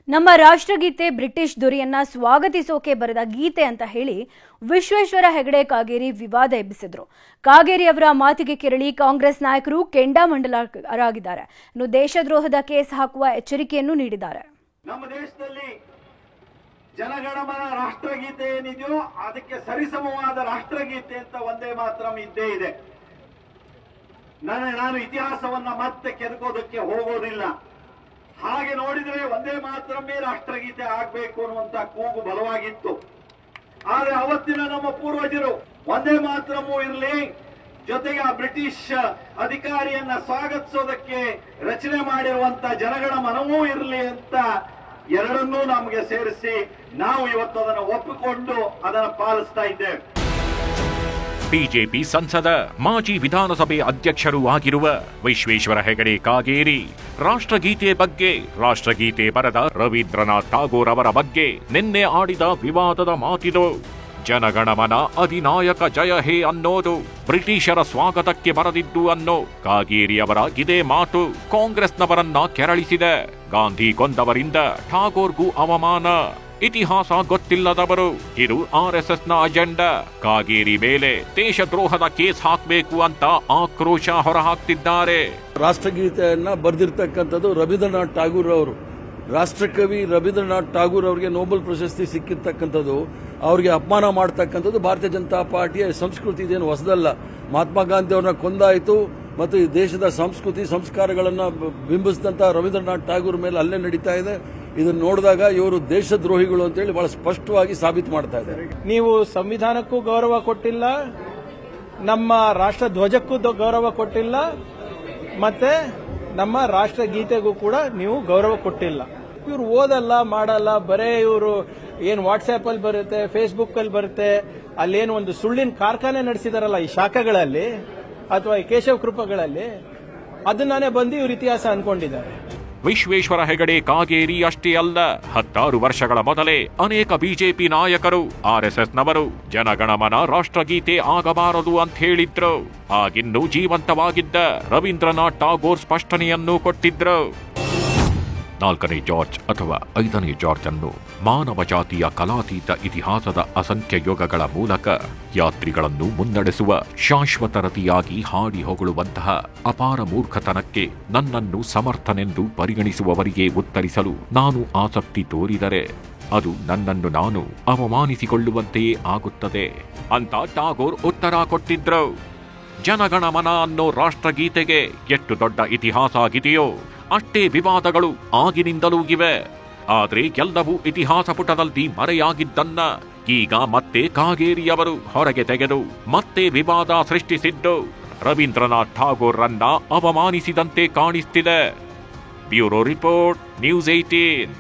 ನಮ್ಮ ರಾಷ್ಟ್ರಗೀತೆ ಬ್ರಿಟಿಷ್ ದೊರೆಯನ್ನ ಸ್ವಾಗತಿಸೋಕೆ ಬರೆದ ಗೀತೆ ಅಂತ ಹೇಳಿ ವಿಶ್ವೇಶ್ವರ ಹೆಗಡೆ ಕಾಗೇರಿ ವಿವಾದ ಎಬ್ಬಿಸಿದ್ರು. ಕಾಗೇರಿ ಅವರ ಮಾತಿಗೆ ಕೆರಳಿ ಕಾಂಗ್ರೆಸ್ ನಾಯಕರು ಕೆಂಡಾಮಂಡಲರಾಗಿದ್ದಾರೆ. ಇನ್ನು ದೇಶದ್ರೋಹದ ಕೇಸ್ ಹಾಕುವ ಎಚ್ಚರಿಕೆಯನ್ನು ನೀಡಿದ್ದಾರೆ. ನಮ್ಮ ದೇಶದಲ್ಲಿ ಜನಗಣಮನ ರಾಷ್ಟ್ರಗೀತೆ ಏನಿದೆಯೋ ಅದಕ್ಕೆ ಸರಿಸಮವಾದ ರಾಷ್ಟ್ರಗೀತೆ ಅಂತ ಒಂದೇ ಮಾತ್ರ ಇದ್ದೇ ಇದೆ. ನಾನು ಇತಿಹಾಸವನ್ನ ಮತ್ತೆ ಕೆದಕೋದಕ್ಕೆ ಹೋಗೋದಿಲ್ಲ. ಹಾಗೆ ನೋಡಿದ್ರೆ ಒಂದೇ ಮಾತ್ರಮೇ ರಾಷ್ಟ್ರಗೀತೆ ಆಗ್ಬೇಕು ಅನ್ನುವಂತ ಕೂಗು ಬಲವಾಗಿತ್ತು. ಆದ್ರೆ ಅವತ್ತಿನ ನಮ್ಮ ಪೂರ್ವಜರು ಒಂದೇ ಮಾತ್ರಮೂ ಇರಲಿ, ಜೊತೆಗೆ ಆ ಬ್ರಿಟಿಷ್ ಅಧಿಕಾರಿಯನ್ನ ಸ್ವಾಗತಿಸೋದಕ್ಕೆ ರಚನೆ ಮಾಡಿರುವಂತ ಜನಗಣ ಮನವೂ ಇರಲಿ ಅಂತ ಎರಡನ್ನೂ ನಮಗೆ ಸೇರಿಸಿ ನಾವು ಇವತ್ತು ಅದನ್ನು ಒಪ್ಪಿಕೊಂಡು ಅದನ್ನು ಪಾಲಿಸ್ತಾ ಇದ್ದೇವೆ. ಬಿಜೆಪಿ ಸಂಸದ ಮಾಜಿ ವಿಧಾನಸಭೆ ಅಧ್ಯಕ್ಷರೂ ಆಗಿರುವ ವಿಶ್ವೇಶ್ವರ ಹೆಗಡೆ ಕಾಗೇರಿ ರಾಷ್ಟ್ರಗೀತೆ ಬಗ್ಗೆ, ರಾಷ್ಟ್ರಗೀತೆ ಬರೆದ ರವೀಂದ್ರನಾಥ್ ಟಾಗೋರ್ ಅವರ ಬಗ್ಗೆ ನಿನ್ನೆ ಆಡಿದ ವಿವಾದದ ಮಾತಿದು. ಜನಗಣಮನ ಅಧಿನಾಯಕ ಜಯ ಹೇ ಅನ್ನೋದು ಬ್ರಿಟಿಷರ ಸ್ವಾಗತಕ್ಕೆ ಬರದಿದ್ದು ಅನ್ನೋ ಕಾಗೇರಿಯವರ ಇದೇ ಮಾತು ಕಾಂಗ್ರೆಸ್ನವರನ್ನ ಕೆರಳಿಸಿದೆ. ಗಾಂಧಿ ಕೊಂದವರಿಂದ ಠಾಗೋರ್ಗೂ ಅವಮಾನ, ಇತಿಹಾಸ ಗೊತ್ತಿಲ್ಲದವರು, ಇದು ಆರ್ಎಸ್ಎಸ್ನ ಅಜೆಂಡಾ. ಕಾಗೇರಿ ಮೇಲೆ ದೇಶದ್ರೋಹದ ಕೇಸ್ ಹಾಕಬೇಕು ಅಂತ ಆಕ್ರೋಶ ಹೊರಹಾಕ್ತಿದ್ದಾರೆ. ರಾಷ್ಟ್ರಗೀತೆಯನ್ನ ಬರೆದಿರ್ತಕ್ಕಂಥದ್ದು ರವೀಂದ್ರನಾಥ್ ಟಾಗೂರ್ ಅವರು. ರಾಷ್ಟ್ರಕವಿ ರವೀಂದ್ರನಾಥ್ ಟಾಗೂರ್ ಅವರಿಗೆ ನೊಬೆಲ್ ಪ್ರಶಸ್ತಿ ಸಿಕ್ಕಿರ್ತಕ್ಕಂಥದ್ದು, ಅವರಿಗೆ ಅಪಮಾನ ಮಾಡತಕ್ಕಂಥದ್ದು ಭಾರತೀಯ ಜನತಾ ಪಾರ್ಟಿಯ ಸಂಸ್ಕೃತಿ. ಇದೇನು ಹೊಸದಲ್ಲ. ಮಹಾತ್ಮ ಗಾಂಧಿ ಅವ್ರನ್ನ ಕೊಂದಾಯಿತು ಮತ್ತು ಈ ದೇಶದ ಸಂಸ್ಕೃತಿ ಸಂಸ್ಕಾರಗಳನ್ನು ಬಿಂಬಿಸಿದಂತ ರವೀಂದ್ರನಾಥ್ ಟಾಗೂರ್ ಮೇಲೆ ಅಲ್ಲೇ ನಡೀತಾ ಇದೆ. ಇದನ್ನು ನೋಡಿದಾಗ ಇವರು ದೇಶದ್ರೋಹಿಗಳು ಅಂತೇಳಿ ಬಹಳ ಸ್ಪಷ್ಟವಾಗಿ ಸಾಬೀತು ಮಾಡ್ತಾ ಇದ್ದಾರೆ. ನೀವು ಸಂವಿಧಾನಕ್ಕೂ ಗೌರವ ಕೊಟ್ಟಿಲ್ಲ, ನಮ್ಮ ರಾಷ್ಟ್ರ ಧ್ವಜಕ್ಕೂ ಗೌರವ ಕೊಟ್ಟಿಲ್ಲ, ಮತ್ತೆ ನಮ್ಮ ರಾಷ್ಟ್ರಗೀತೆಗೂ ಕೂಡ ನೀವು ಗೌರವ ಕೊಟ್ಟಿಲ್ಲ. ಇವ್ರು ಓದಲ್ಲ, ಮಾಡಲ್ಲ, ಬರೇ ಇವರು ಏನು ವಾಟ್ಸ್ಆಪ್ ಅಲ್ಲಿ ಬರುತ್ತೆ, ಫೇಸ್ಬುಕ್ ಅಲ್ಲಿ ಬರುತ್ತೆ, ಅಲ್ಲೇನು ಒಂದು ಸುಳ್ಳಿನ ಕಾರ್ಖಾನೆ ನಡೆಸಿದಾರಲ್ಲ ಈ ಶಾಖೆಗಳಲ್ಲಿ ಅಥವಾ ಈ ಕೇಶವ ಕೃಪಗಳಲ್ಲಿ, ಅದನ್ನೇ ಬಂದು ಇವ್ರ ಇತಿಹಾಸ ಅನ್ಕೊಂಡಿದ್ದಾರೆ. ವಿಶ್ವೇಶ್ವರ ಹೆಗಡೆ ಕಾಗೇರಿ ಅಷ್ಟೇ ಅಲ್ಲ, 16 ವರ್ಷಗಳ ಮೊದಲೇ ಅನೇಕ ಬಿಜೆಪಿ ನಾಯಕರು, ಆರ್ಎಸ್ಎಸ್ನವರು ಜನಗಣಮನ ರಾಷ್ಟ್ರಗೀತೆ ಆಗಬಾರದು ಅಂತ ಹೇಳಿದ್ರು. ಆಗಿನ್ನೂ ಜೀವಂತವಾಗಿದ್ದ ರವೀಂದ್ರನಾಥ್ ಟಾಗೋರ್ ಸ್ಪಷ್ಟನೆಯನ್ನು ಕೊಟ್ಟಿದ್ರು. 4ನೇ ಜಾರ್ಜ್ ಅಥವಾ 5ನೇ ಜಾರ್ಜ್ ಅನ್ನು ಮಾನವ ಜಾತಿಯ ಕಲಾತೀತ ಇತಿಹಾಸದ ಅಸಂಖ್ಯ ಯುಗಗಳ ಮೂಲಕ ಯಾತ್ರಿಗಳನ್ನು ಮುನ್ನಡೆಸುವ ಶಾಶ್ವತ ರತಿಯಾಗಿ ಹಾಡಿ ಹೊಗಳುವಂತಹ ಅಪಾರ ಮೂರ್ಖತನಕ್ಕೆ ನನ್ನನ್ನು ಸಮರ್ಥನೆಂದು ಪರಿಗಣಿಸುವವರಿಗೆ ಉತ್ತರಿಸಲು ನಾನು ಆಸಕ್ತಿ ತೋರಿದರೆ ಅದು ನನ್ನನ್ನು ನಾನು ಅವಮಾನಿಸಿಕೊಳ್ಳುವಂತೆಯೇ ಆಗುತ್ತದೆ ಅಂತ ಟಾಗೋರ್ ಉತ್ತರ ಕೊಟ್ಟಿದ್ರು. ಜನಗಣಮನ ಅನ್ನೋ ರಾಷ್ಟ್ರಗೀತೆಗೆ ಎಷ್ಟು ದೊಡ್ಡ ಇತಿಹಾಸ ಆಗಿದೆಯೋ ಅಷ್ಟೇ ವಿವಾದಗಳು ಆಗಿನಿಂದಲೂ ಇವೆ. ಆದ್ರೆ ಎಲ್ಲವೂ ಇತಿಹಾಸ ಪುಟದಲ್ಲಿ ಮರೆಯಾಗಿದ್ದನ್ನ ಈಗ ಮತ್ತೆ ಕಾಗೇರಿಯವರು ಹೊರಗೆ ತೆಗೆದು ಮತ್ತೆ ವಿವಾದ ಸೃಷ್ಟಿಸಿದ್ದು ರವೀಂದ್ರನಾಥ್ ಠಾಗೋರ್ರನ್ನ ಅವಮಾನಿಸಿದಂತೆ ಕಾಣಿಸ್ತಿದೆ. Bureau report, news 18.